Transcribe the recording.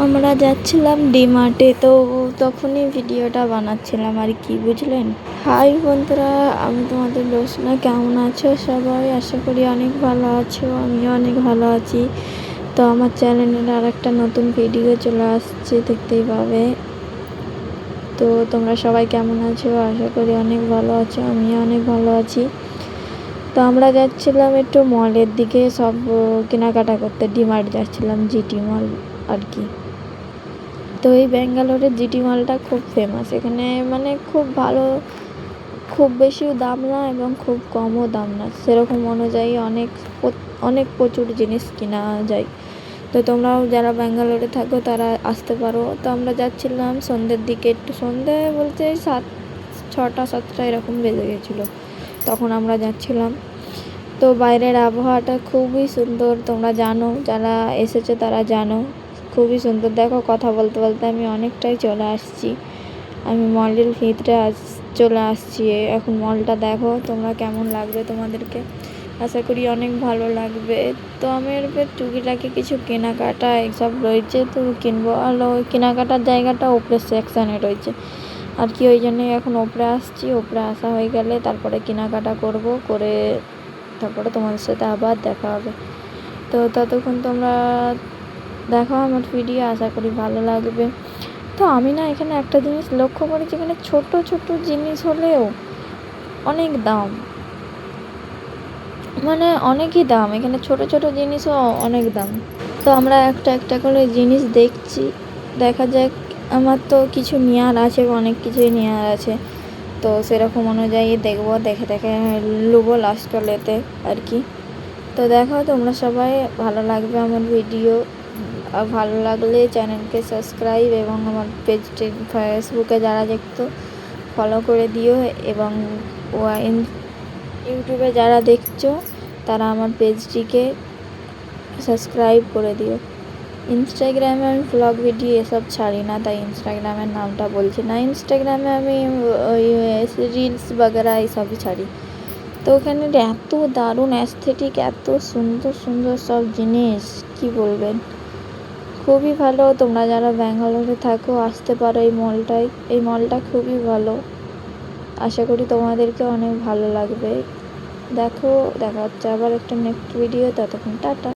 আমরা যাচ্ছিলাম ডিমার্টে, তো তখনই ভিডিওটা বানাচ্ছিলাম আর কি, বুঝলেন। হাই বন্ধুরা, আমি তোমাদের রোশনা। কেমন আছো সবাই? আশা করি অনেক ভালো আছো, আমিও অনেক ভালো আছি। তো আমার চ্যানেলের আর একটা নতুন ভিডিও চলে আসছে, দেখতেই পাবে। তো তোমরা সবাই কেমন আছো? আশা করি অনেক ভালো আছো, আমিও অনেক ভালো আছি। তো আমরা যাচ্ছিলাম একটু মলের দিকে, সব কেনাকাটা করতে। ডিমার্ট যাচ্ছিলাম, জিটি মল আর কি। তো এই ব্যাঙ্গালোরের জিটি মলটা খুব ফেমাস। এখানে মানে খুব ভালো, খুব বেশিও দাম না এবং খুব কমও দাম না, সেরকম অনুযায়ী অনেক প্রচুর জিনিস কেনা যায়। তো তোমরাও যারা ব্যাঙ্গালোরে থাকো তারা আসতে পারো। তো আমরা যাচ্ছিলাম সন্ধ্যের দিকে, একটু সন্ধ্যে বলতে 6টা 7টা এরকম বেজে গেছিলো, তখন আমরা যাচ্ছিলাম। তো বাইরের আবহাওয়াটা খুবই সুন্দর, তোমরা জানো, যারা এসেছে তারা জানো, খুবই সুন্দর। দেখো, কথা বলতে বলতে আমি অনেকটাই চলে আসছি, আমি মলের ভিতরে চলে আসছি। এখন মলটা দেখো তোমরা, কেমন লাগবে তোমাদেরকে, আশা করি অনেক ভালো লাগবে। তো আমার টুকিটাকি কিছু কেনাকাটা এইসব রয়েছে, তো কিনবো। আর ওই কেনাকাটার জায়গাটা ওপরে সেকশানে রয়েছে আর কি, ওই জন্যই এখন ওপরে আসছি। ওপরে আসা হয়ে গেলে তারপরে কেনাকাটা করে তারপরে তোমাদের সাথে আবার দেখা হবে। তো ততক্ষণ তোমরা দেখো আমার ভিডিও, আশা করি ভালো লাগবে। তো আমি না এখানে একটা জিনিস লক্ষ্য করেছি, এখানে ছোট ছোট জিনিস হলেও অনেক দাম, মানে অনেকই দাম। এখানে ছোট ছোট জিনিসও অনেক দাম। তো আমরা একটা একটা করে জিনিস দেখছি, দেখা যাক। আমার তো কিছু নেওয়ার আছে, অনেক কিছুই নেওয়ার আছে, তো সেরকম অনুযায়ী দেখবো, দেখে দেখে লুবো লাস্টলেতে আর কি। তো দেখো তোমরা সবাই, ভালো লাগবে আমার ভিডিও। আর ভালো লাগলে চ্যানেলকে সাবস্ক্রাইব এবং আমার পেজটি ফেসবুকে যারা দেখতো ফলো করে দিও, এবং ইউটিউবে যারা দেখছো তারা আমার পেজটিকে সাবস্ক্রাইব করে দিও। ইনস্টাগ্রামে আমি ব্লগ ভিডিও এসব ছাড়ি না, তাই ইনস্টাগ্রামের নামটা বলছি না। ইনস্টাগ্রামে আমি ওই রিলস বাগেরা এইসবই ছাড়ি। তো ওখানে এত দারুণ অ্যাস্থেটিক, এত সুন্দর সুন্দর সব জিনিস, কি বলবেন, খুবই ভালো। তোমরা যারা ব্যাঙ্গালোরে থাকো আসতে পারো এই মলটায়, এই মলটা খুবই ভালো। আশা করি তোমাদেরকে অনেক ভালো লাগবে। দেখো, দেখা হচ্ছে আবার একটা নেক্সট ভিডিও, ততক্ষণ টাটা।